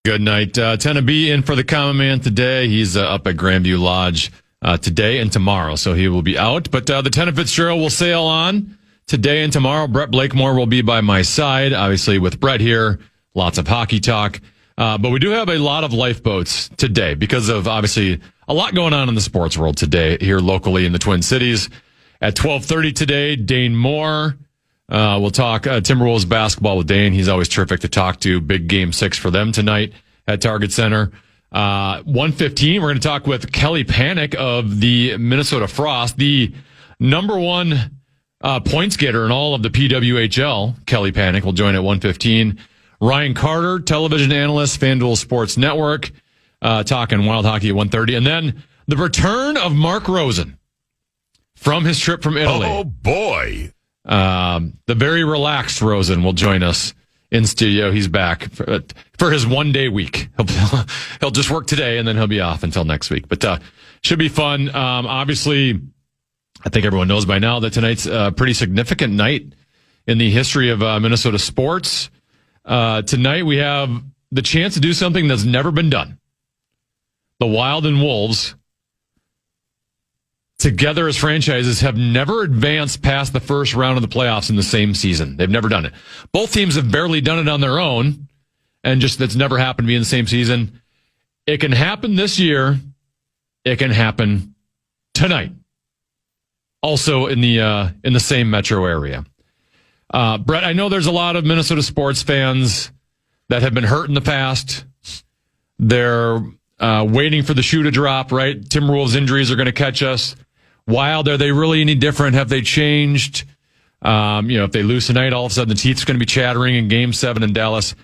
Good night. Tenna B in for the common man today. He's up at Grandview Lodge today and tomorrow, so he will be out. But the Tennafitzgerald will sail on today and tomorrow. Brett Blakemore will be by my side, obviously with Brett here. Lots of hockey talk. But we do have a lot of lifeboats today because of, obviously, a lot going on in the sports world today here locally in the Twin Cities. At 12:30 today, Dane Moore. We'll talk Timberwolves basketball with Dane. He's always terrific to talk to. Big game 6 for them tonight at Target Center. 1:15, we're going to talk with Kelly Panic of the Minnesota Frost, the number one points getter in all of the PWHL. Kelly Panic will join at 1:15. Ryan Carter, television analyst, FanDuel Sports Network, talking Wild Hockey at 1:30. And then the return of Mark Rosen from his trip from Italy. Oh, boy. The very relaxed Rosen will join us in studio. He's back for his 1 day week. He'll just work today and then he'll be off until next week. But should be fun. Obviously, I think everyone knows by now that tonight's a pretty significant night in the history of Minnesota sports. Tonight we have the chance to do something that's never been done. The Wild and Wolves, together as franchises, have never advanced past the first round of the playoffs in the same season. They've never done it. Both teams have barely done it on their own, and just that's never happened to be in the same season. It can happen this year. It can happen tonight. Also in the same metro area. Brett, I know there's a lot of Minnesota sports fans that have been hurt in the past. They're waiting for the shoe to drop, right? Timberwolves injuries are going to catch us. Wild, are they really any different? Have they changed? If they lose tonight, all of a sudden the teeth's going to be chattering in Game 7 in Dallas.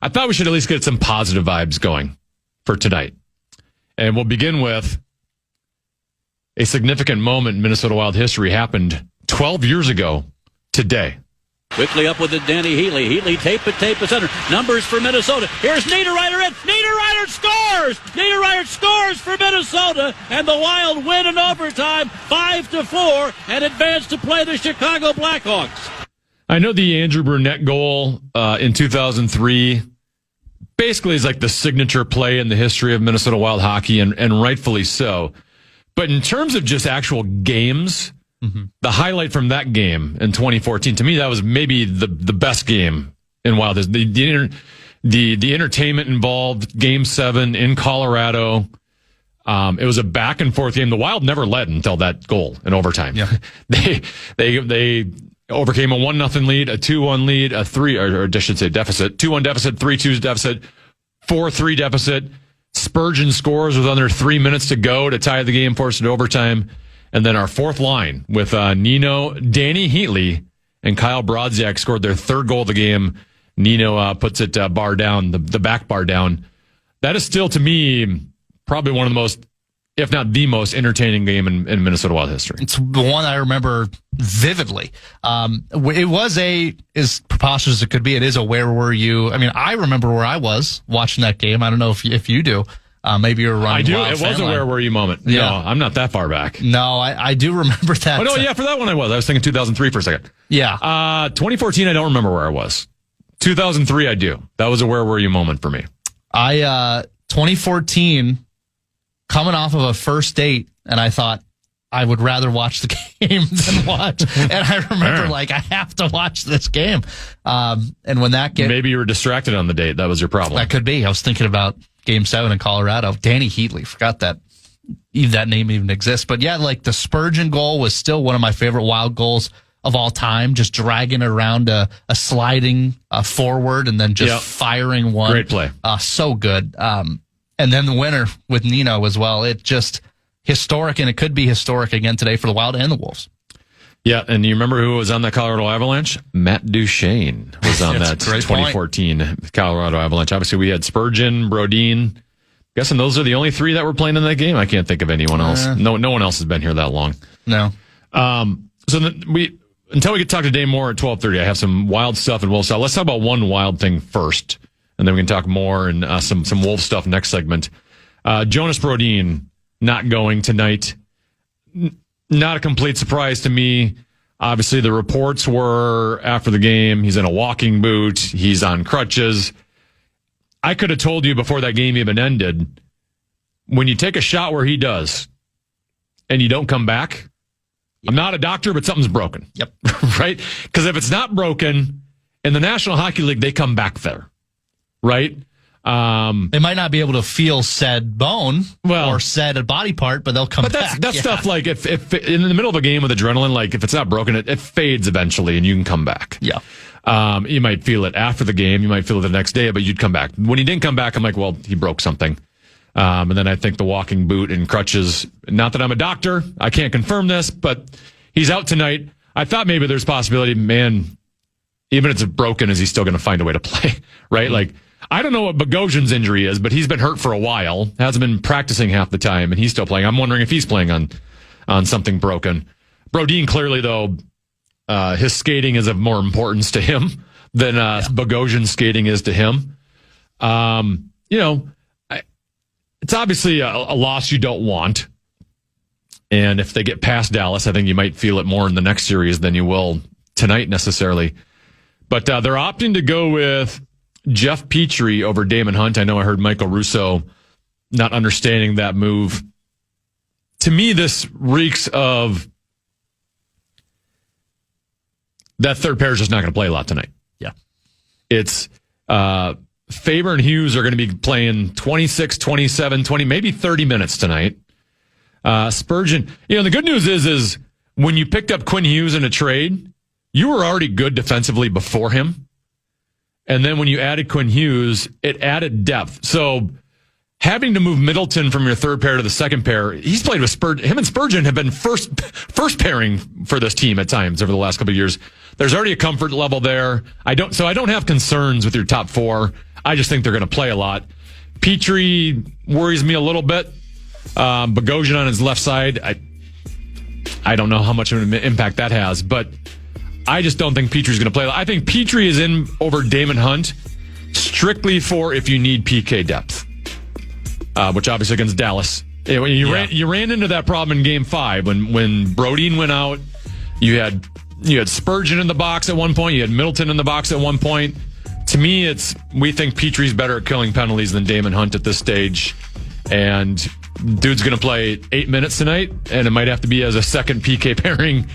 I thought we should at least get some positive vibes going for tonight. And we'll begin with a significant moment in Minnesota Wild history happened 12 years ago today. Quickly up with it, Danny Healy. Healy tape the center. Numbers for Minnesota. Here's Niederreiter in. Niederreiter scores! Niederreiter scores for Minnesota, and the Wild win in overtime 5-4 and advance to play the Chicago Blackhawks. I know the Andrew Brunette goal in 2003 basically is like the signature play in the history of Minnesota Wild hockey, and rightfully so. But in terms of just actual games, the highlight from that game in 2014, to me, that was maybe the best game in Wild. The entertainment involved Game 7 in Colorado. It was a back and forth game. The Wild never led until that goal in overtime. Yeah. They overcame a 1-0 lead, a 2-1 lead, a 2-1 deficit, 3-2 deficit, 4-3 deficit. Spurgeon scores with under 3 minutes to go to tie the game, force it to overtime. And then our fourth line with Nino, Danny Heatley, and Kyle Brodziak scored their third goal of the game. Nino puts it bar down, the back bar down. That is still, to me, probably one of the most, if not the most entertaining game in Minnesota Wild history. It's the one I remember vividly. It was as preposterous as it could be. It is a where were you? I mean, I remember where I was watching that game. I don't know if you do. Maybe you're running. I do. It was a where were you moment. Yeah. No, I'm not that far back. No, I do remember that. Oh, no, yeah, for that one I was. I was thinking 2003 for a second. Yeah. 2014, I don't remember where I was. 2003, I do. That was a where were you moment for me. 2014, coming off of a first date, and I thought I would rather watch the game than watch. And I remember, I have to watch this game. And when that game... Maybe you were distracted on the date. That was your problem. That could be. I was thinking about Game 7 in Colorado. Danny Heatley. Forgot that name even exists. But yeah, the Spurgeon goal was still one of my favorite Wild goals of all time. Just dragging it around a sliding forward and then just firing one. Great play. So good. And then the winner with Nino as well. It just historic, and it could be historic again today for the Wild and the Wolves. Yeah, and you remember who was on that Colorado Avalanche? Matt Duchene was on that 2014 Colorado Avalanche. Obviously, we had Spurgeon, Brodin. Guessing those are the only three that were playing in that game. I can't think of anyone else. No one else has been here that long. No. So until we get to talk to Dane Moore at 12:30, I have some Wild stuff and Wolf stuff. Let's talk about one Wild thing first, and then we can talk more and some Wolf stuff next segment. Jonas Brodin not going tonight. Not a complete surprise to me. Obviously, the reports were after the game, he's in a walking boot, he's on crutches. I could have told you before that game even ended, when you take a shot where he does and you don't come back, I'm not a doctor, but something's broken. Yep. Right? Because if it's not broken, in the National Hockey League, they come back there. Right? They might not be able to feel said bone Well, or said body part, but they'll come back. But that's stuff like if in the middle of a game with adrenaline, like if it's not broken, it fades eventually and you can come back. Yeah. You might feel it after the game. You might feel it the next day, but you'd come back. When he didn't come back, I'm like, well, he broke something. And then I think the walking boot and crutches, not that I'm a doctor, I can't confirm this, but he's out tonight. I thought maybe there's possibility, man, even if it's broken, is he still going to find a way to play? Right? Mm-hmm. Like, I don't know what Bogosian's injury is, but he's been hurt for a while, hasn't been practicing half the time, and he's still playing. I'm wondering if he's playing on something broken. Brodin, clearly, though, his skating is of more importance to him than Bogosian's skating is to him. It's obviously a loss you don't want. And if they get past Dallas, I think you might feel it more in the next series than you will tonight necessarily. But they're opting to go with Jeff Petrie over Damon Hunt. I know I heard Michael Russo not understanding that move. To me, this reeks of that third pair is just not going to play a lot tonight. Yeah. It's Faber and Hughes are going to be playing 26, 27, 20, maybe 30 minutes tonight. Spurgeon, the good news is when you picked up Quinn Hughes in a trade, you were already good defensively before him. And then when you added Quinn Hughes, it added depth. So having to move Middleton from your third pair to the second pair, he's played with Spurgeon. Him and Spurgeon have been first pairing for this team at times over the last couple of years. There's already a comfort level there. I don't have concerns with your top four. I just think they're going to play a lot. Petrie worries me a little bit. Bogosian on his left side, I don't know how much of an impact that has, but I just don't think Petrie's going to play. I think Petrie is in over Damon Hunt strictly for if you need PK depth, which obviously against Dallas. You ran into that problem in Game 5 when Brodin went out. You had Spurgeon in the box at one point. You had Middleton in the box at one point. To me, we think Petrie's better at killing penalties than Damon Hunt at this stage, and dude's going to play 8 minutes tonight, and it might have to be as a second PK pairing,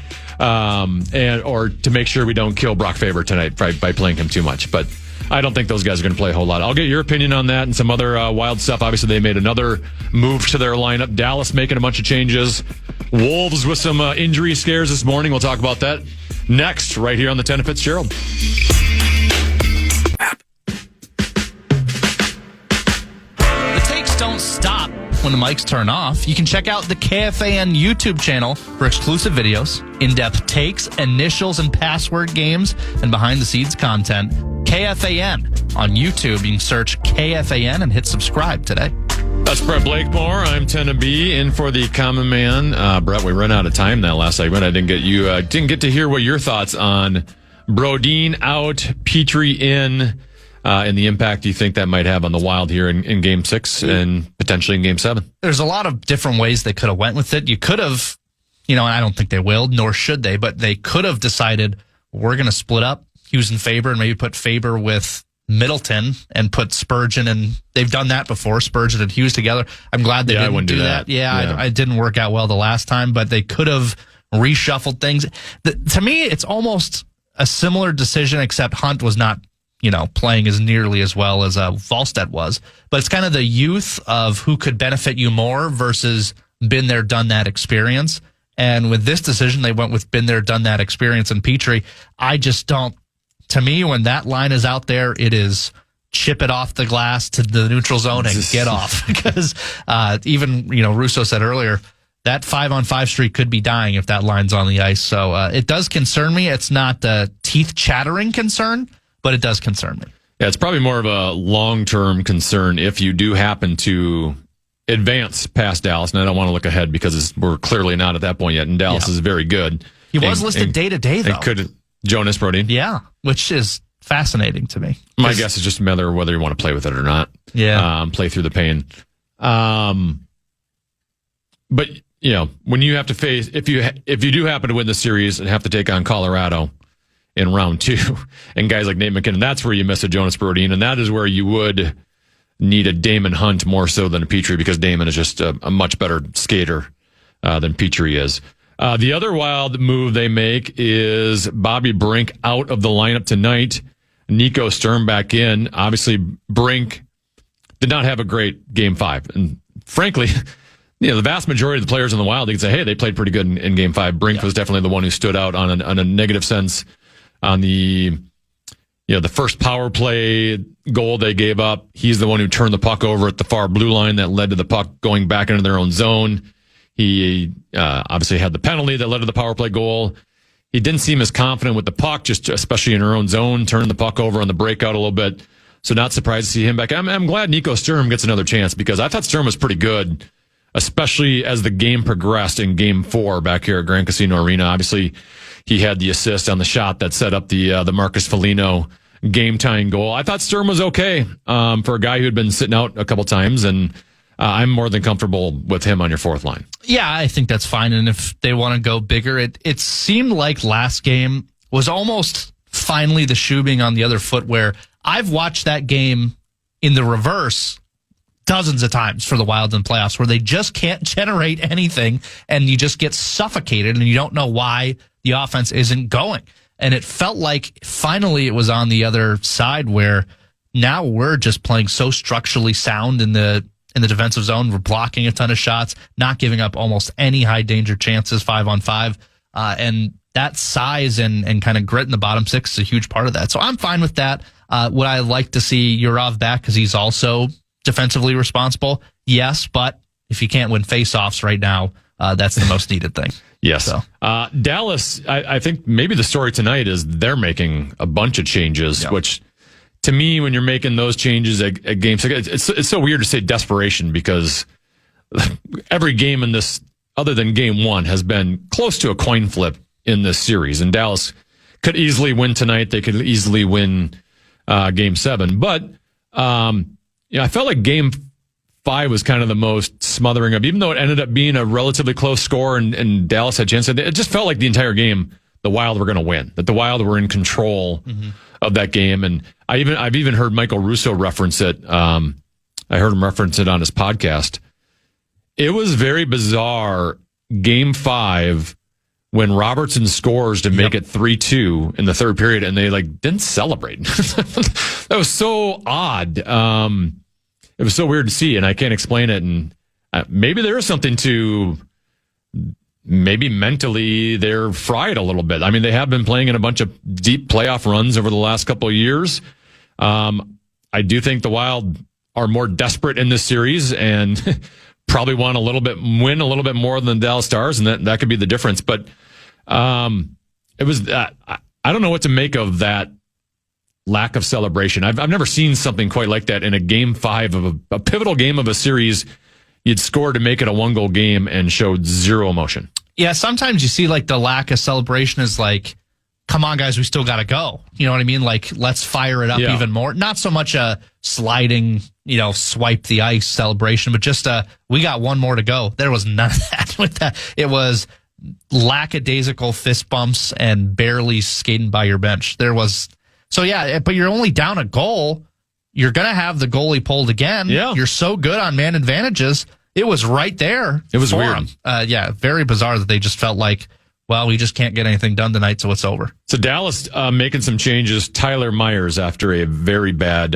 or to make sure we don't kill Brock Faber tonight by playing him too much. But I don't think those guys are going to play a whole lot. I'll get your opinion on that and some other wild stuff. Obviously, they made another move to their lineup. Dallas making a bunch of changes. Wolves with some injury scares this morning. We'll talk about that next, right here on the Tennafitzgerald. Don't stop when the mics turn off. You can check out the KFAN YouTube channel for exclusive videos, in-depth takes, initials and password games, and behind-the-scenes content. KFAN on YouTube. You can search KFAN and hit subscribe today. That's Brett Blakemore. I'm Tenna B, in for the common man. Brett, we ran out of time that last segment. I didn't get to hear what your thoughts on Brodin out, Petrie in, and the impact you think that might have on the Wild here in Game 6 and potentially in Game 7. There's a lot of different ways they could have went with it. You could have, and I don't think they will, nor should they, but they could have decided we're going to split up Hughes and Faber and maybe put Faber with Middleton and put Spurgeon, and they've done that before, Spurgeon and Hughes together. I'm glad they didn't do that. It didn't work out well the last time, but they could have reshuffled things. To me, it's almost a similar decision, except Hunt was not playing as nearly as well as Wallstedt was. But it's kind of the youth of who could benefit you more versus been there, done that experience. And with this decision, they went with been there, done that experience in Petrie. I just don't. To me, when that line is out there, it is chip it off the glass to the neutral zone and get off. Because even Russo said earlier, that 5-on-5 streak could be dying if that line's on the ice. So it does concern me. It's not a teeth-chattering concern, but it does concern me. Yeah, it's probably more of a long-term concern if you do happen to advance past Dallas. And I don't want to look ahead because we're clearly not at that point yet, and Dallas is very good. He was listed day-to-day, though. Jonas Brodin? Yeah, which is fascinating to me. My guess is just a matter of whether you want to play with it or not. Yeah. Play through the pain. But, when you have to face, if you do happen to win the series and have to take on Colorado in round 2, and guys like Nate McKinnon, that's where you miss a Jonas Brodin, and that is where you would needed Damon Hunt more so than Petrie because Damon is just a much better skater than Petrie is. The other wild move they make is Bobby Brink out of the lineup tonight. Nico Sturm back in. Obviously, Brink did not have a great Game 5. And frankly, the vast majority of the players in the Wild, you can say, hey, they played pretty good in Game 5. Brink was definitely the one who stood out on a negative sense on the first power play goal they gave up. He's the one who turned the puck over at the far blue line that led to the puck going back into their own zone. He obviously had the penalty that led to the power play goal. He didn't seem as confident with the puck, just especially in her own zone, turning the puck over on the breakout a little bit. So not surprised to see him back. I'm glad Nico Sturm gets another chance because I thought Sturm was pretty good, especially as the game progressed in Game 4 back here at Grand Casino Arena. Obviously, he had the assist on the shot that set up the Marcus Foligno game-tying goal. I thought Sturm was okay for a guy who had been sitting out a couple times, and I'm more than comfortable with him on your fourth line. Yeah, I think that's fine. And if they want to go bigger, it seemed like last game was almost finally the shoe being on the other foot, where I've watched that game in the reverse dozens of times for the Wild in playoffs, where they just can't generate anything and you just get suffocated and you don't know why the offense isn't going. And it felt like finally it was on the other side, where now we're just playing so structurally sound in the defensive zone. We're blocking a ton of shots, not giving up almost any high danger chances 5-on-5. And that size and kind of grit in the bottom six is a huge part of that. So I'm fine with that. Would I like to see Yurov back because he's also defensively responsible? Yes, but if you can't win faceoffs right now, that's the most needed thing. Yes. So. Dallas, I think maybe the story tonight is they're making a bunch of changes, which to me, when you're making those changes at Game 6, it's so weird to say desperation because every game in this, other than Game 1, has been close to a coin flip in this series. And Dallas could easily win tonight. They could easily win Game 7. But I felt like Game 5 was kind of the most smothering of, even though it ended up being a relatively close score and Dallas had a chance. It just felt like the entire game, the Wild were going to win, that the Wild were in control of that game. And I've even heard Michael Russo reference it. I heard him reference it on his podcast. It was very bizarre, Game 5, when Robertson scores to make it 3-2 in the third period, and they didn't celebrate. That was so odd. It was so weird to see, and I can't explain it. And maybe there is something to, maybe mentally they're fried a little bit. I mean, they have been playing in a bunch of deep playoff runs over the last couple of years. I do think the Wild are more desperate in this series and probably want win a little bit more than the Dallas Stars, and that could be the difference. But it was, I don't know what to make of that lack of celebration. I've never seen something quite like that in a Game 5 of a pivotal game of a series. You'd score to make it a 1-goal game and showed zero emotion. Yeah, sometimes you see the lack of celebration is come on, guys, we still got to go. You know what I mean? Let's fire it up even more. Not so much a sliding, swipe the ice celebration, but just we got one more to go. There was none of that with that. It was lackadaisical fist bumps and barely skating by your bench. There was... So, yeah, but you're only down a goal. You're going to have the goalie pulled again. Yeah. You're so good on man advantages. It was right there. It was weird. Very bizarre that they just felt like, well, we just can't get anything done tonight, so it's over. So Dallas making some changes. Tyler Myers after a very bad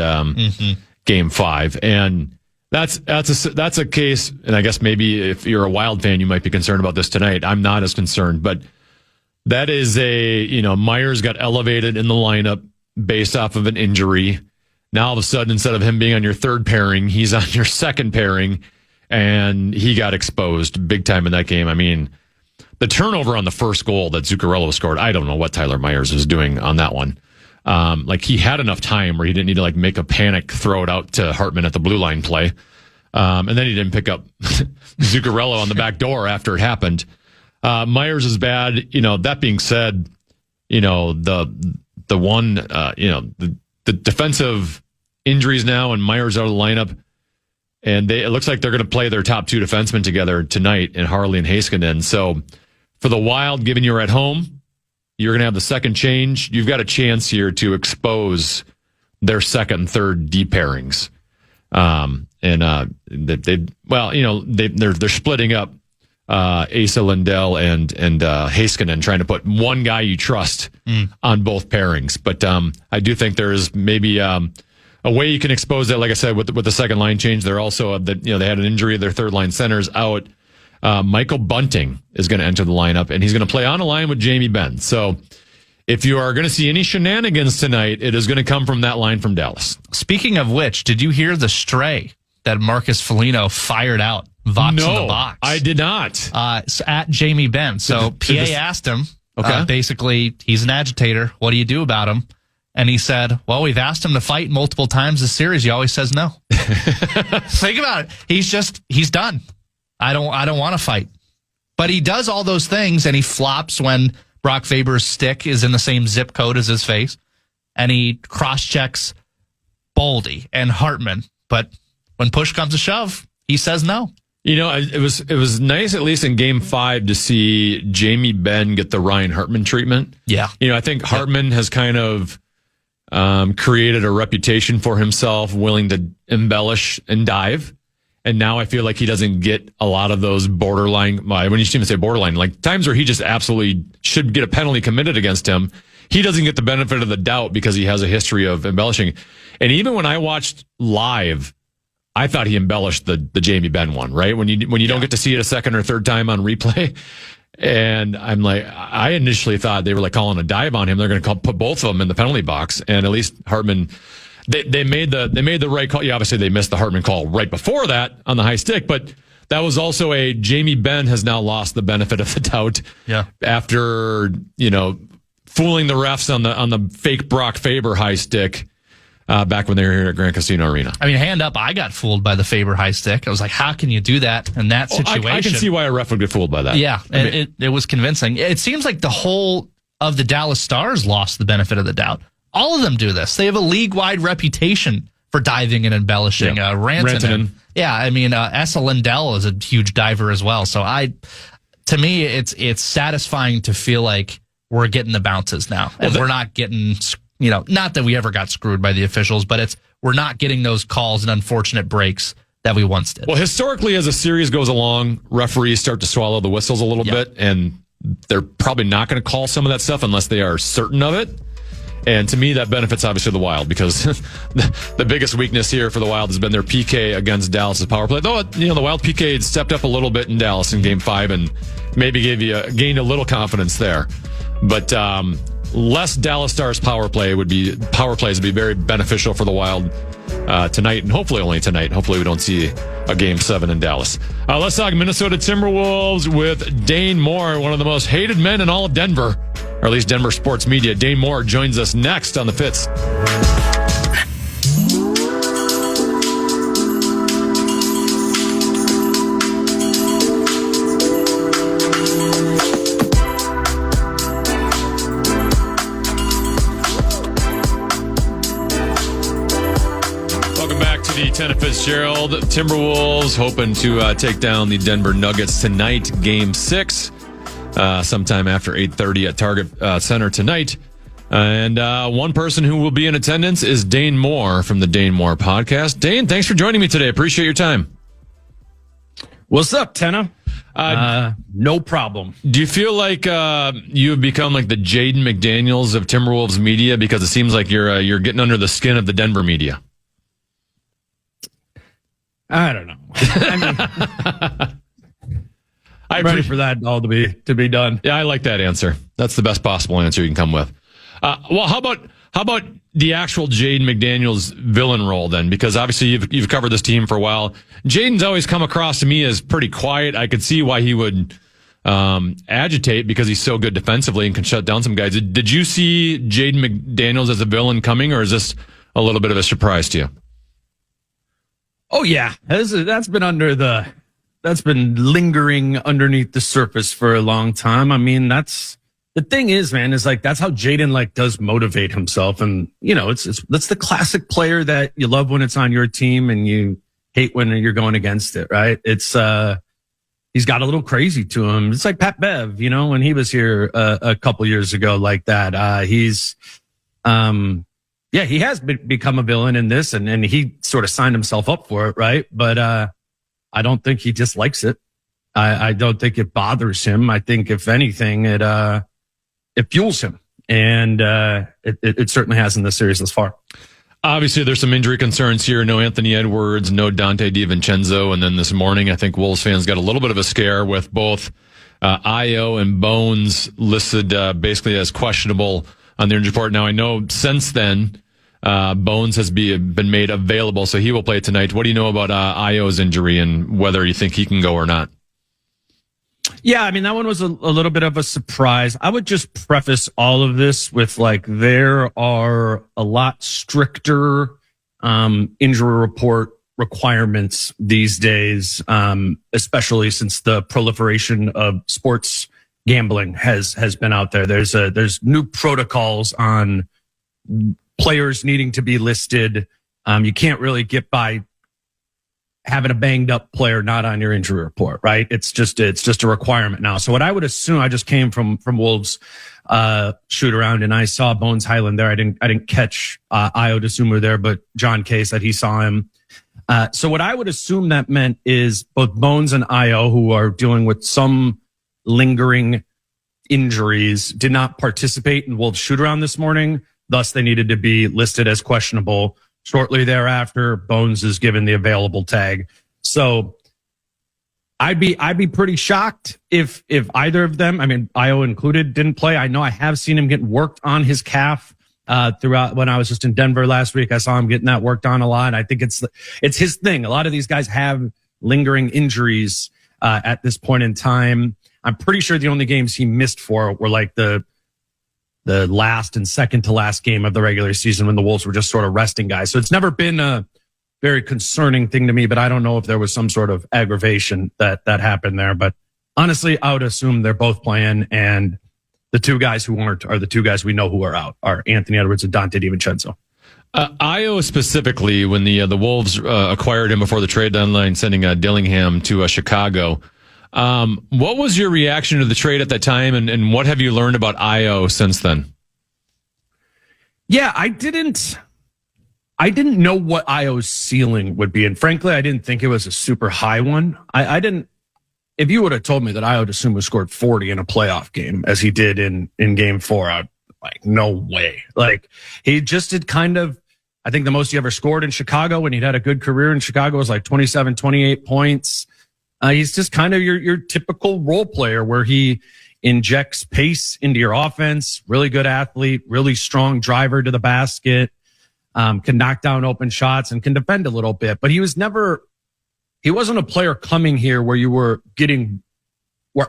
Game 5. And that's a case, and I guess maybe if you're a Wild fan, you might be concerned about this tonight. I'm not as concerned, but that is Myers got elevated in the lineup based off of an injury. Now, all of a sudden, instead of him being on your third pairing, he's on your second pairing, and he got exposed big time in that game. I mean, the turnover on the first goal that Zuccarello scored, I don't know what Tyler Myers was doing on that one. He had enough time where he didn't need to make a panic, throw it out to Hartman at the blue line play. And then he didn't pick up Zuccarello on the back door after it happened. Myers is bad. That being said, the defensive injuries now and Myers out of the lineup, and it looks like they're going to play their top two defensemen together tonight in Harley and Heiskanen. So for the Wild, given you're at home, you're going to have the second change. You've got a chance here to expose their second and third D pairings. They're splitting up Asa Lindell and Heiskanen, trying to put one guy you trust on both pairings. But I do think there is maybe a way you can expose that. Like I said, with the second line change, they're also they had an injury. Their third line center's out. Michael Bunting is going to enter the lineup, and he's going to play on a line with Jamie Benn. So if you are going to see any shenanigans tonight, it is going to come from that line from Dallas. Speaking of which, did you hear the stray that Marcus Foligno fired out? Vox in the box. I did not. At Jamie Benn. So PA asked him, basically, he's an agitator. What do you do about him? And he said, well, we've asked him to fight multiple times this series. He always says no. Think about it. He's done. I don't want to fight. But he does all those things, and he flops when Brock Faber's stick is in the same zip code as his face. And he cross-checks Boldy and Hartman. But when push comes to shove, he says no. It was nice, at least in Game 5, to see Jamie Benn get the Ryan Hartman treatment. Yeah. I think Hartman has kind of created a reputation for himself, willing to embellish and dive. And now I feel like he doesn't get a lot of those borderline, when you even say borderline, like times where he just absolutely should get a penalty committed against him. He doesn't get the benefit of the doubt because he has a history of embellishing. And even when I watched live, I thought he embellished the Jamie Benn one, right? When you don't get to see it a second or third time on replay. And I'm like, I initially thought they were like calling a dive on him. They're going to put both of them in the penalty box. And at least Hartman, they made the right call. Yeah, obviously they missed the Hartman call right before that on the high stick, but that was also a Jamie Benn has now lost the benefit of the doubt. Yeah. After, fooling the refs on the fake Brock Faber high stick. Back when they were here at Grand Casino Arena. I mean, hand up, I got fooled by the Faber high stick. I was like, how can you do that in that situation? I can see why a ref would get fooled by that. Yeah, it was convincing. It seems like the whole of the Dallas Stars lost the benefit of the doubt. All of them do this. They have a league-wide reputation for diving and embellishing. Yeah. Rantanen. Yeah, I mean, Asa Lindell is a huge diver as well. So to me, it's satisfying to feel like we're getting the bounces now. And we're not getting... not that we ever got screwed by the officials, but we're not getting those calls and unfortunate breaks that we once did. Well, historically, as a series goes along, referees start to swallow the whistles a little bit, and they're probably not going to call some of that stuff unless they are certain of it. And to me, that benefits obviously the Wild because the biggest weakness here for the Wild has been their PK against Dallas's power play. Though, the Wild PK had stepped up a little bit in Dallas in Game 5 and maybe gained a little confidence there. But, less Dallas Stars power plays would be very beneficial for the Wild tonight, and hopefully only tonight. Hopefully we don't see a Game 7 in Dallas. Let's talk Minnesota Timberwolves with Dane Moore, one of the most hated men in all of Denver, or at least Denver sports media. Dane Moore joins us next on the Fitz. Tennafitzgerald. Timberwolves hoping to take down the Denver Nuggets tonight, Game 6, sometime after 8:30 at Target Center tonight. And one person who will be in attendance is Dane Moore from the Dane Moore podcast. Dane, thanks for joining me today. Appreciate your time. What's up, Tenna? No problem. Do you feel like you have become like the Jaden McDaniels of Timberwolves media because it seems like you're getting under the skin of the Denver media? I don't know. I'm ready for that all to be done. Yeah, I like that answer. That's the best possible answer you can come with. Well, how about the actual Jaden McDaniels villain role then? Because obviously you've covered this team for a while. Jaden's always come across to me as pretty quiet. I could see why he would agitate because he's so good defensively and can shut down some guys. Did you see Jaden McDaniels as a villain coming, or is this a little bit of a surprise to you? Oh yeah, that's been lingering underneath the surface for a long time. I mean, that's the thing is, man, is like that's how Jaden does motivate himself, and that's the classic player that you love when it's on your team and you hate when you're going against it, right? It's he's got a little crazy to him. It's like Pat Bev, when he was here a couple years ago, like that. He's Yeah, he has become a villain in this, and he sort of signed himself up for it, right? But I don't think he dislikes it. I don't think it bothers him. I think if anything, it fuels him, and it certainly has in this series thus far. Obviously, there's some injury concerns here. No Anthony Edwards, no Dante DiVincenzo. And then this morning, I think Wolves fans got a little bit of a scare with both Io and Bones listed basically as questionable on the injury report. Now, I know since then, Bones has been made available, so he will play tonight. What do you know about Io's injury and whether you think he can go or not? Yeah, I mean, that one was a little bit of a surprise. I would just preface all of this with there are a lot stricter injury report requirements these days, especially since the proliferation of sports gambling has been out there. There's new protocols on players needing to be listed. You can't really get by having a banged up player not on your injury report, right? It's just a requirement now. So what I would assume, I just came from Wolves shoot around and I saw Bones Highland there. I didn't catch Io DeSumo there, but John Kay said he saw him. So what I would assume that meant is both Bones and Io, who are dealing with some lingering injuries, did not participate in Wolves shoot around this morning. Thus, they needed to be listed as questionable. Shortly thereafter, Bones is given the available tag. So I'd be pretty shocked if either of them, I mean, Io included, didn't play. I know I have seen him getting worked on his calf throughout when I was just in Denver last week. I saw him getting that worked on a lot. I think it's his thing. A lot of these guys have lingering injuries at this point in time. I'm pretty sure the only games he missed for were the last and second to last game of the regular season when the Wolves were just sort of resting guys. So it's never been a very concerning thing to me, but I don't know if there was some sort of aggravation that happened there. But honestly, I would assume they're both playing, and the two guys who aren't are the two guys we know who are out, are Anthony Edwards and Dante DiVincenzo. Io specifically, when the Wolves acquired him before the trade deadline, sending Dillingham to Chicago, what was your reaction to the trade at that time, and what have you learned about Io since then? Yeah, I didn't know what Io's ceiling would be, and frankly, I didn't think it was a super high one. I didn't. If you would have told me that Io DeSumo scored 40 in a playoff game as he did in Game 4, I'd no way. He just did kind of. I think the most he ever scored in Chicago when he'd had a good career in Chicago was 27, 28 points. He's just kind of your typical role player where he injects pace into your offense, really good athlete, really strong driver to the basket, can knock down open shots and can defend a little bit. But he wasn't a player coming here where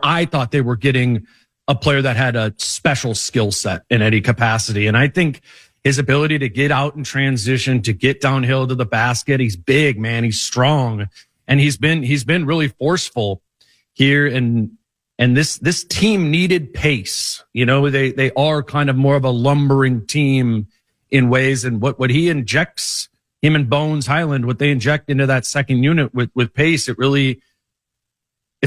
I thought they were getting a player that had a special skill set in any capacity. And I think his ability to get out in transition, to get downhill to the basket, he's big, man. He's strong. And he's been really forceful here, and this team needed pace. You know, they are kind of more of a lumbering team in ways, and what he injects, him and Bones Highland, what they inject into that second unit with pace, it's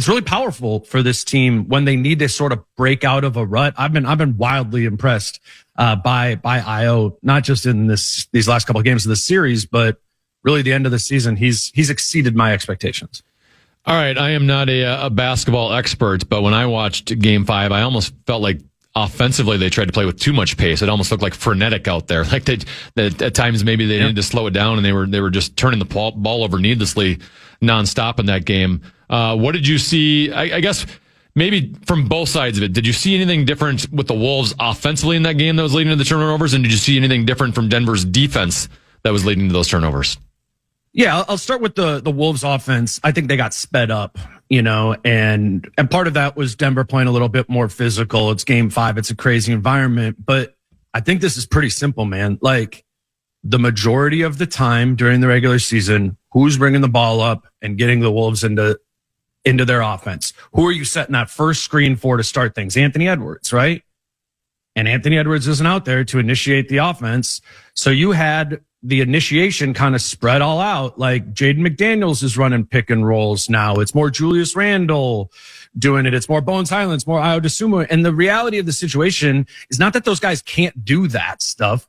really powerful for this team when they need to sort of break out of a rut. I've been wildly impressed by Io, not just in these last couple of games of the series, but really the end of the season. He's exceeded my expectations. All right, I am not a basketball expert, but when I watched Game 5, I almost felt like offensively they tried to play with too much pace. It almost looked like frenetic out there. Like at times maybe they needed to slow it down, and they were just turning the ball over needlessly nonstop in that game. What did you see? I guess maybe from both sides of it. Did you see anything different with the Wolves offensively in that game that was leading to the turnovers, and did you see anything different from Denver's defense that was leading to those turnovers? Yeah, I'll start with the Wolves offense. I think they got sped up, and part of that was Denver playing a little bit more physical. It's Game 5. It's a crazy environment, but I think this is pretty simple, man. The majority of the time during the regular season, who's bringing the ball up and getting the Wolves into their offense? Who are you setting that first screen for to start things? Anthony Edwards, right? And Anthony Edwards isn't out there to initiate the offense. So you had the initiation kind of spread all out. Jaden McDaniels is running pick and rolls now. It's more Julius Randle doing it. It's more Bones Highland. It's more Io DeSumo. And the reality of the situation is not that those guys can't do that stuff.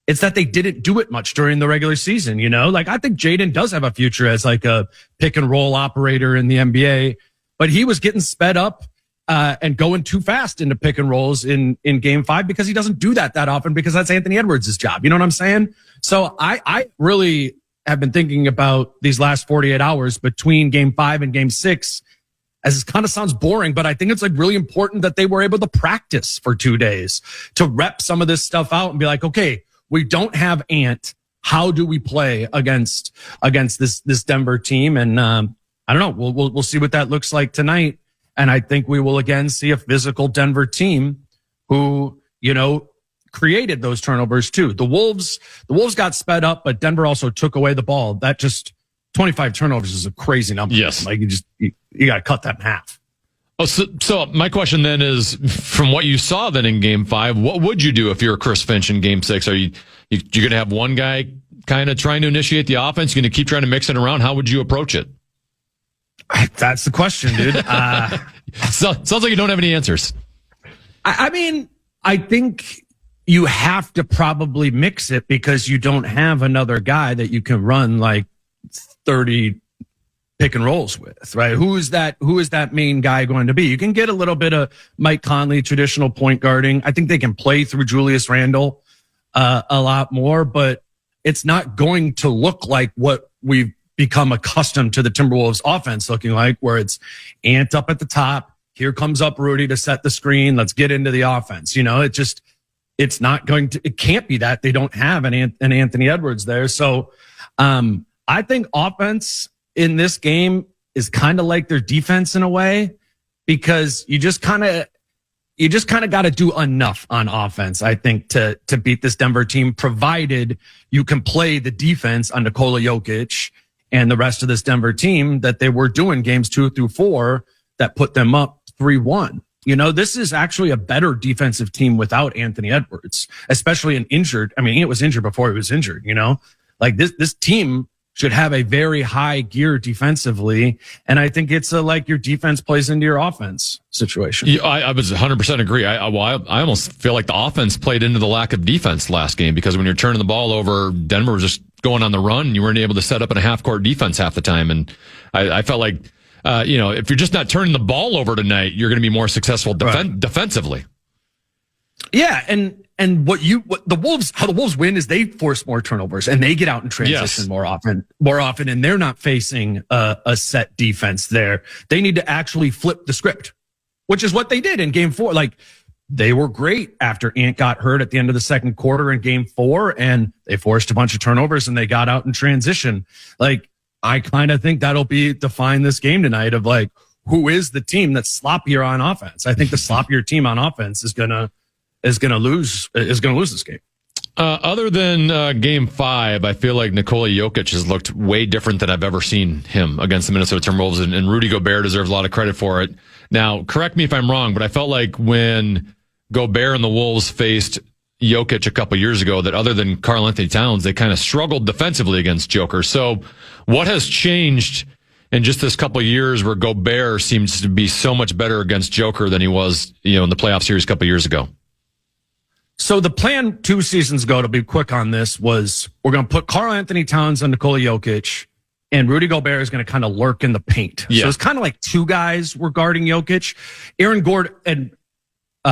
It's that they didn't do it much during the regular season, you know? Like, I think Jaden does have a future as like a pick and roll operator in the NBA, but he was getting sped up and going too fast into pick and rolls in game 5 because he doesn't do that often because that's Anthony Edwards' job. You know what I'm saying? So I really have been thinking about these last 48 hours between game 5 and game 6, as it kind of sounds boring, but I think it's like really important that they were able to practice for 2 days to rep some of this stuff out and be like, okay, we don't have Ant. How do we play against this Denver team? And I don't know. We'll see what that looks like tonight. And I think we will again see a physical Denver team who, you know, created those turnovers too. The Wolves got sped up, but Denver also took away the ball. That just 25 turnovers is a crazy number. Yes. Like you got to cut that in half. Oh, so my question then is, from what you saw then in game 5, what would you do if you're Chris Finch in game 6? Are you going to have one guy kind of trying to initiate the offense? You're going to keep trying to mix it around? How would you approach it? That's the question, dude. Sounds like you don't have any answers. I mean, I think you have to probably mix it because you don't have another guy that you can run like 30 pick and rolls with, right? Who is that main guy going to be? You can get a little bit of Mike Conley, traditional point guarding. I think they can play through Julius Randle a lot more, but it's not going to look like what we've become accustomed to the Timberwolves offense looking like, where it's Ant up at the top. Here comes up Rudy to set the screen. Let's get into the offense. You know, it's not going to, it can't be that. They don't have an Anthony Edwards there. So, I think offense in this game is kind of like their defense in a way, because you just kind of got to do enough on offense, I think, to beat this Denver team, provided you can play the defense on Nikola Jokic and the rest of this Denver team that they were doing games 2 through 4 that put them up 3-1. You know, this is actually a better defensive team without Anthony Edwards, especially an injured. I mean, he was injured before he was injured, you know, like this team should have a very high gear defensively. And I think it's like your defense plays into your offense situation. Yeah, I was 100% agree. I almost feel like the offense played into the lack of defense last game, because when you're turning the ball over, Denver was just going on the run. You weren't able to set up in a half court defense half the time. And I felt like, you know, if you're just not turning the ball over tonight, you're going to be more successful defensively. Yeah. And how the Wolves win is they force more turnovers and they get out in transition more often, and they're not facing a set defense there. They need to actually flip the script, which is what they did in game 4. Like, they were great after Ant got hurt at the end of the second quarter in game 4, and they forced a bunch of turnovers and they got out in transition. Like, I kind of think that'll define this game tonight of like, who is the team that's sloppier on offense? I think the sloppier team on offense is gonna lose this game. Other than game 5, I feel like Nikola Jokic has looked way different than I've ever seen him against the Minnesota Timberwolves, and Rudy Gobert deserves a lot of credit for it. Now, correct me if I'm wrong, but I felt like when Gobert and the Wolves faced Jokic a couple years ago, that other than Karl Anthony Towns, they kind of struggled defensively against Joker. So what has changed in just this couple of years where Gobert seems to be so much better against Joker than he was, you know, in the playoff series a couple of years ago? So the plan 2 seasons ago, to be quick on this, was we're going to put Karl Anthony Towns on Nikola Jokic, and Rudy Gobert is going to kind of lurk in the paint. Yeah. So it's kind of like 2 guys were guarding Jokic. Aaron Gordon and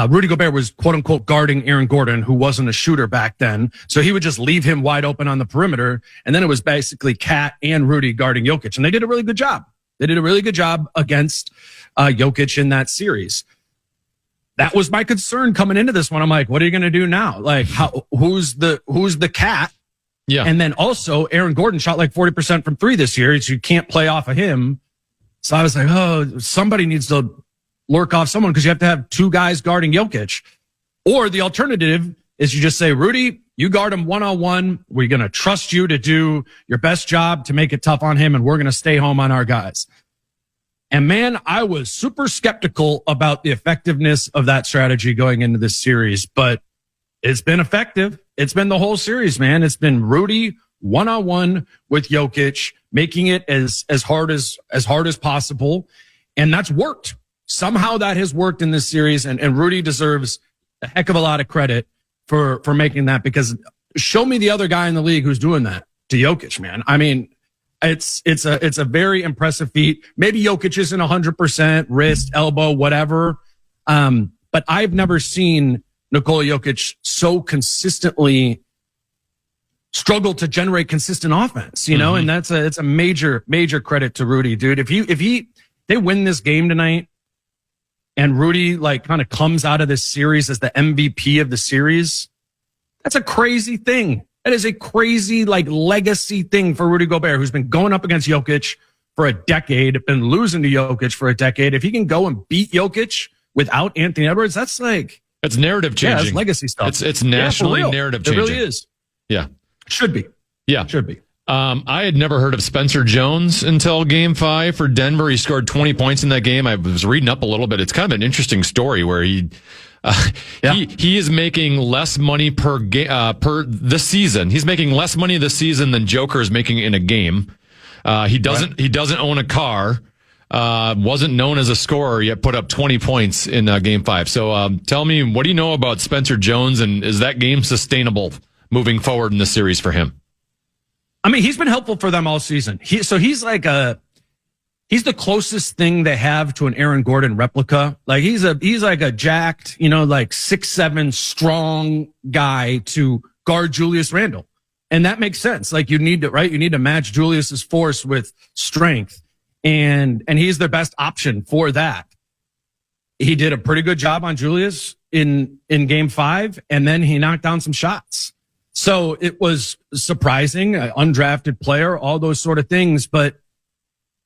Rudy Gobert was quote unquote guarding Aaron Gordon, who wasn't a shooter back then. So he would just leave him wide open on the perimeter. And then it was basically Kat and Rudy guarding Jokic. And they did a really good job. They did a really good job against Jokic in that series. That was my concern coming into this one. I'm like, what are you going to do now? Like, who's the Cat? Yeah. And then also Aaron Gordon shot like 40% from 3 this year. So you can't play off of him. So I was like, oh, somebody needs to lurk off someone, because you have to have 2 guys guarding Jokic. Or the alternative is you just say, Rudy, you guard him one-on-one. We're going to trust you to do your best job to make it tough on him, and we're going to stay home on our guys. And man, I was super skeptical about the effectiveness of that strategy going into this series, but it's been effective. It's been the whole series, man. It's been Rudy one-on-one with Jokic, making it as hard as possible. And that's worked. Somehow that has worked in this series. And Rudy deserves a heck of a lot of credit for making that, because show me the other guy in the league who's doing that to Jokic, man. I mean, it's a very impressive feat. Maybe Jokic isn't 100% wrist, elbow, whatever. But I've never seen Nikola Jokic so consistently struggle to generate consistent offense, you know, and it's a major credit to Rudy, dude. If they win this game tonight and Rudy like kind of comes out of this series as the MVP of the series, that's a crazy thing. That is a crazy like legacy thing for Rudy Gobert, who's been going up against Jokic for a decade, been losing to Jokic for a decade. If he can go and beat Jokic without Anthony Edwards, that's like, it's narrative changing. Yeah, it's legacy stuff. It's nationally narrative changing. It really is. Yeah. Should be. Yeah. Should be. I had never heard of Spencer Jones until Game 5 for Denver. He scored 20 points in that game. I was reading up a little bit. It's kind of an interesting story where he is making less money per this season. He's making less money this season than Joker is making in a game. He doesn't own a car. Wasn't known as a scorer yet put up 20 points in Game 5. So tell me, what do you know about Spencer Jones, and is that game sustainable moving forward in the series for him? I mean, he's been helpful for them all season. He's the closest thing they have to an Aaron Gordon replica. Like he's like a jacked, you know, like 6'7" strong guy to guard Julius Randle. And that makes sense. Like you need to match Julius's force with strength. And he's their best option for that. He did a pretty good job on Julius in Game 5, and then he knocked down some shots. So it was surprising, an undrafted player, all those sort of things, but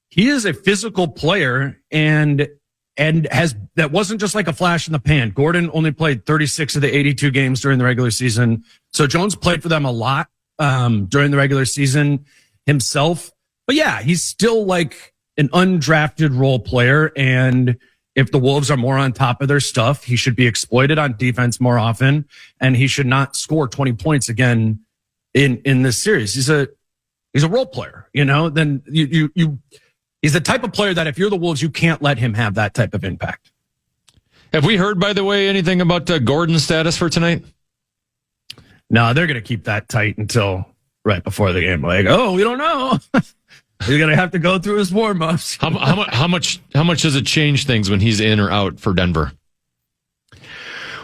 he is a physical player and that wasn't just like a flash in the pan. Gordon only played 36 of the 82 games during the regular season. So Jones played for them a lot, during the regular season himself. But yeah, he's still like an undrafted role player. And if the Wolves are more on top of their stuff, he should be exploited on defense more often, and he should not score 20 points again in this series. He's a role player, you know, then he's the type of player that if you're the Wolves, you can't let him have that type of impact. Have we heard, by the way, anything about Gordon's status for tonight? No, they're going to keep that tight until right before the game. Like, oh, we don't know. You're going to have to go through his warm-ups. How much does it change things when he's in or out for Denver?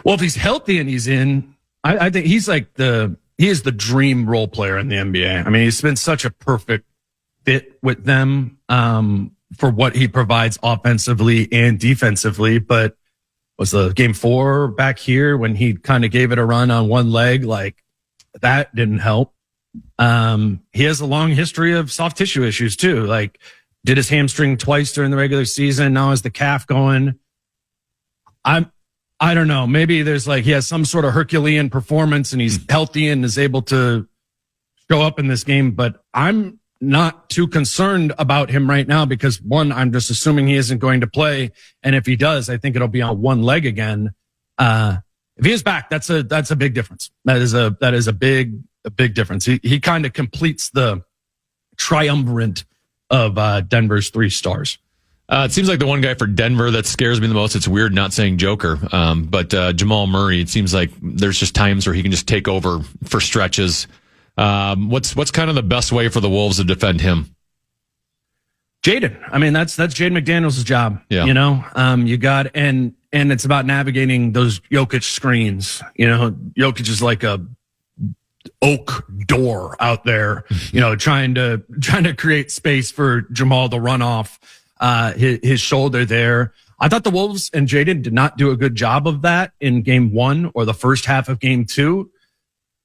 Well, if he's healthy and he's in, I think he is the dream role player in the NBA. I mean, he's been such a perfect fit with them, for what he provides offensively and defensively. But was the Game 4 back here when he kind of gave it a run on one leg? Like that didn't help. He has a long history of soft tissue issues too. Like did his hamstring twice during the regular season. Now has the calf going. I don't know. Maybe there's he has some sort of Herculean performance and he's healthy and is able to show up in this game, but I'm not too concerned about him right now because one, I'm just assuming he isn't going to play. And if he does, I think it'll be on one leg again. If he is back, that's a big difference. That is a big difference. He kind of completes the triumvirate of Denver's 3 stars. It seems like the one guy for Denver that scares me the most. It's weird not saying Joker, but Jamal Murray. It seems like there's just times where he can just take over for stretches. What's kind of the best way for the Wolves to defend him? Jaden. I mean, that's Jaden McDaniels' job. Yeah. You know, you got and it's about navigating those Jokic screens. You know, Jokic is like a oak door out there, you know, trying to create space for Jamal to run off his shoulder there. I thought the Wolves and Jaden did not do a good job of that in Game 1 or the first half of Game 2.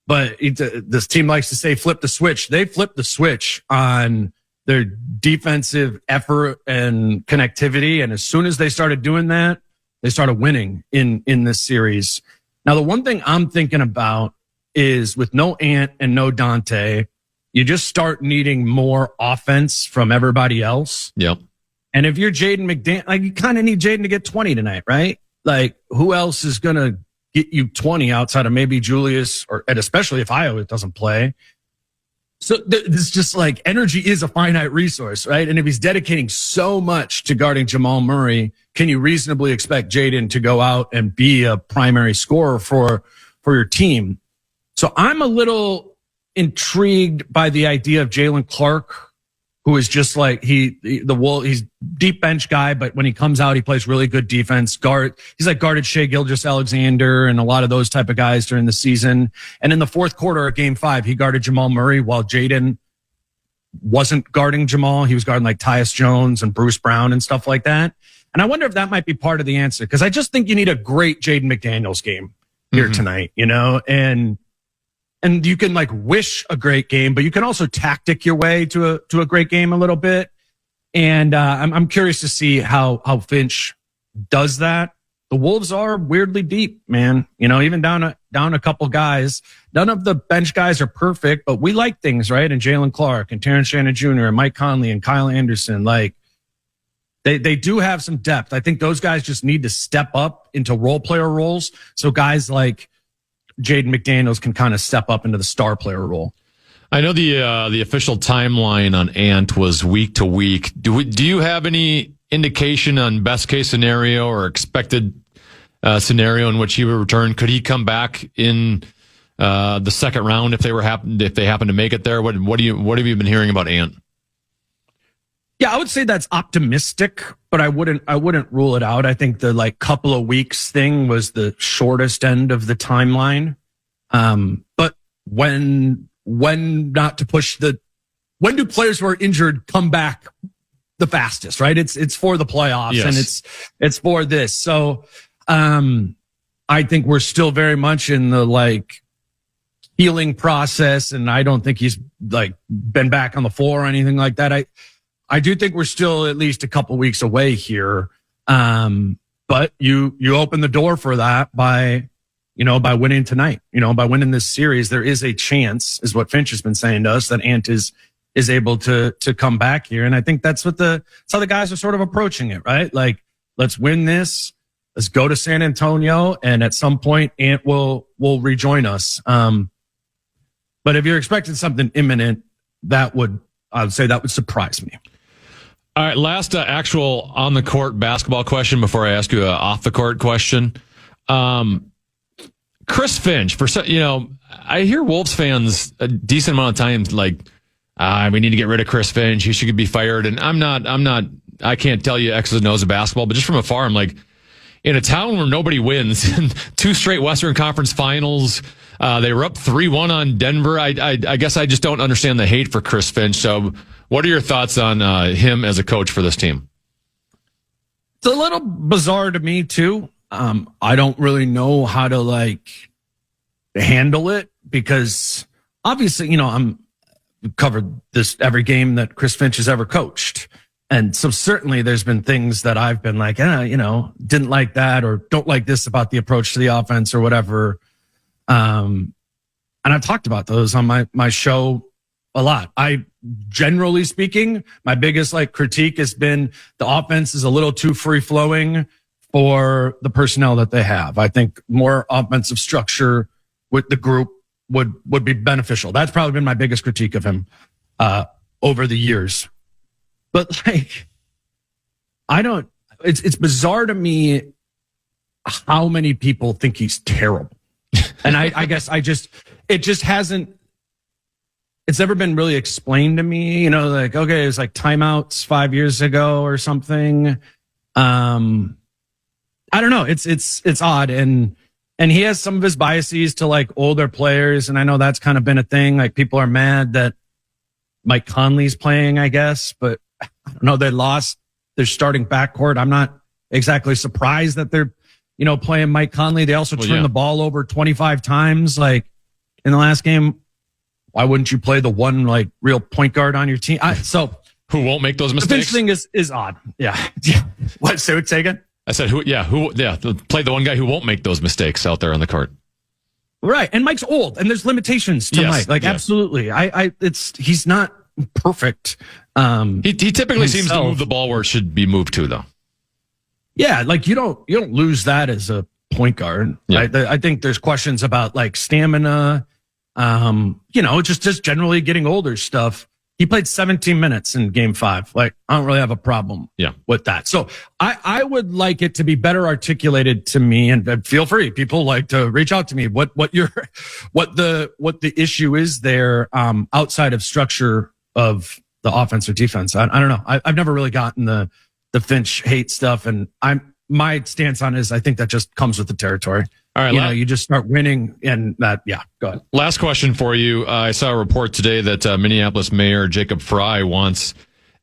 But this team likes to say flip the switch. They flipped the switch on their defensive effort and connectivity. And as soon as they started doing that, they started winning in this series. Now, the one thing I'm thinking about is with no Ant and no Dante, you just start needing more offense from everybody else. Yep. And if you're Jaden McDaniels, you kind of need Jaden to get 20 tonight, right? Like, who else is going to get you 20 outside of maybe Julius and especially if Iowa doesn't play? So this just energy is a finite resource, right? And if he's dedicating so much to guarding Jamal Murray, can you reasonably expect Jaden to go out and be a primary scorer for your team? So I'm a little intrigued by the idea of Jalen Clark, who is just like he's deep bench guy, but when he comes out, he plays really good defense. He's like guarded Shai Gilgeous-Alexander and a lot of those type of guys during the season. And in the fourth quarter of Game 5, he guarded Jamal Murray while Jaden wasn't guarding Jamal. He was guarding like Tyus Jones and Bruce Brown and stuff like that. And I wonder if that might be part of the answer, because I just think you need a great Jaden McDaniels game here tonight, you know, and you can like wish a great game, but you can also tactic your way to a great game a little bit. And I'm curious to see how Finch does that. The Wolves are weirdly deep, man. You know, even down a couple guys. None of the bench guys are perfect, but we like things, right? And Jalen Clark and Terrence Shannon Jr. and Mike Conley and Kyle Anderson, like they do have some depth. I think those guys just need to step up into role player roles. So guys like Jaden McDaniels can kind of step up into the star player role. I know the official timeline on Ant was week to week. Do you have any indication on best case scenario or expected scenario in which he would return? Could he come back in the second round if they happen to make it there? What have you been hearing about Ant? Yeah, I would say that's optimistic, but I wouldn't rule it out. I think the like couple of weeks thing was the shortest end of the timeline. But when not to push when do players who are injured come back the fastest, right? It's for the playoffs. Yes. And it's for this. So, I think we're still very much in the like healing process, and I don't think he's like been back on the floor or anything like that. I do think we're still at least a couple weeks away here. But you open the door for that by winning tonight, by winning this series. There is a chance, is what Finch has been saying to us, that Ant is able to come back here. And I think that's how the guys are sort of approaching it, right? Like, let's win this. Let's go to San Antonio. And at some point, Ant will rejoin us. But if you're expecting something imminent, I would say that would surprise me. All right, last actual on the court basketball question before I ask you an off the court question. Chris Finch, I hear Wolves fans a decent amount of times like, we need to get rid of Chris Finch. He should be fired. And I can't tell you X's and O's of basketball, but just from afar, I'm like, in a town where nobody wins, 2 straight Western Conference finals, they were up 3-1 on Denver. I guess I just don't understand the hate for Chris Finch. So what are your thoughts on him as a coach for this team? It's a little bizarre to me too. I don't really know how to handle it, because obviously, I've covered this every game that Chris Finch has ever coached. And so certainly there's been things that I've been like, didn't like that, or don't like this about the approach to the offense or whatever. And I've talked about those on my show a lot. Generally speaking, my biggest critique has been the offense is a little too free flowing for the personnel that they have. I think more offensive structure with the group would be beneficial. That's probably been my biggest critique of him over the years. But it's bizarre to me how many people think he's terrible. And I guess it's never been really explained to me, okay, it was like timeouts 5 years ago or something. I don't know. It's odd. And he has some of his biases to older players. And I know that's kind of been a thing. Like, people are mad that Mike Conley's playing, I guess, but I don't know. They lost their starting backcourt. I'm not exactly surprised that they're, playing Mike Conley. They also turned the ball over 25 times, in the last game. Why wouldn't you play the one real point guard on your team? Who won't make those mistakes? The thing is odd. Yeah. What? Say it again? I said who? Play the one guy who won't make those mistakes out there on the court. Right. And Mike's old, and there's limitations to Mike. Absolutely. He's not perfect. He typically seems to move the ball where it should be moved to, though. Yeah, you don't lose that as a point guard. Yeah. I think there's questions about stamina, just generally getting older stuff. He played 17 minutes in game 5. Like, I don't really have a problem with that. So I would like it to be better articulated to me, and feel free. People like to reach out to me. What the issue is there, outside of structure of the offense or defense. I don't know. I've never really gotten the Finch hate stuff, and my stance on it is I think that just comes with the territory. All right, you just start winning, and that, go ahead. Last question for you. I saw a report today that Minneapolis Mayor Jacob Fry wants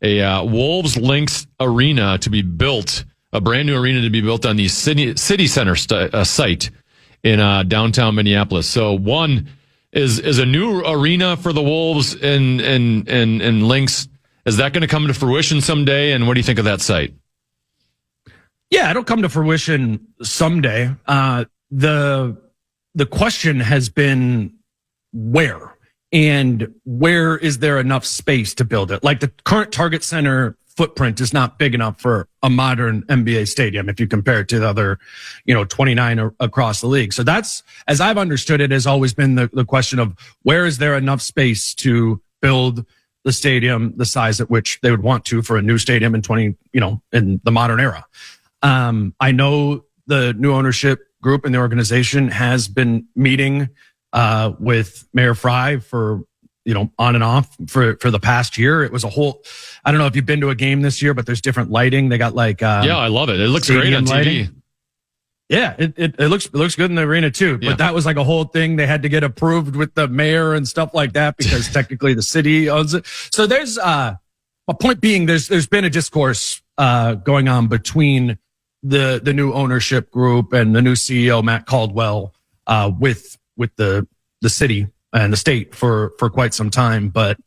a Wolves Lynx arena to be built, a brand new arena to be built on the city center site in downtown Minneapolis. So one is a new arena for the Wolves and Lynx. Is that going to come to fruition someday? And what do you think of that site? Yeah, it'll come to fruition someday. The question has been where, and where is there enough space to build it? Like, the current Target Center footprint is not big enough for a modern NBA stadium if you compare it to the other, 29 across the league. So that's, as I've understood it, has always been the question of where is there enough space to build the stadium the size at which they would want to for a new stadium in in the modern era. I know the new ownership group in the organization has been meeting with Mayor Fry for on and off for the past year. It was a whole, I don't know if you've been to a game this year, but there's different lighting. They got like I love it. It looks great on TV. Lighting. Yeah, it looks good in the arena too. But that was like a whole thing. They had to get approved with the mayor and stuff like that because technically the city owns it. So there's a point being there's been a discourse going on between the new ownership group and the new CEO Matt Caldwell with the city and the state for quite some time, but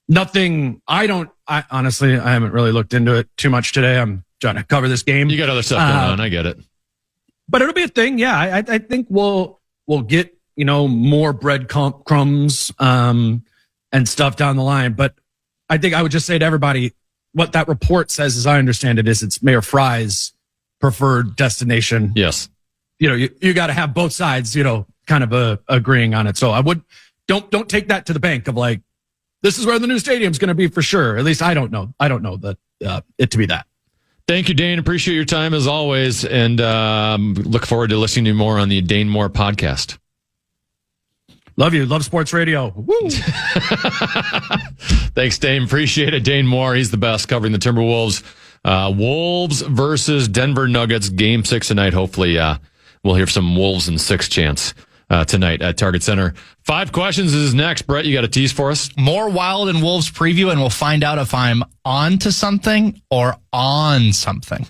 nothing. I honestly haven't really looked into it too much today. I'm trying to cover this game. You got other stuff going on. I get it. But it'll be a thing. Yeah, I think we'll get more breadcrumbs and stuff down the line. But I think I would just say to everybody, what that report says, as I understand it, is it's Mayor Fry's preferred destination. Yes. You got to have both sides, kind of agreeing on it. So I would don't take that to the bank of like, this is where the new stadium's going to be for sure. At least I don't know that it to be that. Thank you, Dane. Appreciate your time as always, and look forward to listening to more on the Dane Moore podcast. Love you. Love sports radio. Woo! Thanks, Dane. Appreciate it. Dane Moore, he's the best covering the Timberwolves. Wolves versus Denver Nuggets, Game 6 tonight. Hopefully, we'll hear some Wolves in 6 chants tonight at Target Center. 5 questions is next. Brett, you got a tease for us? More Wild and Wolves preview, and we'll find out if I'm on to something or on something.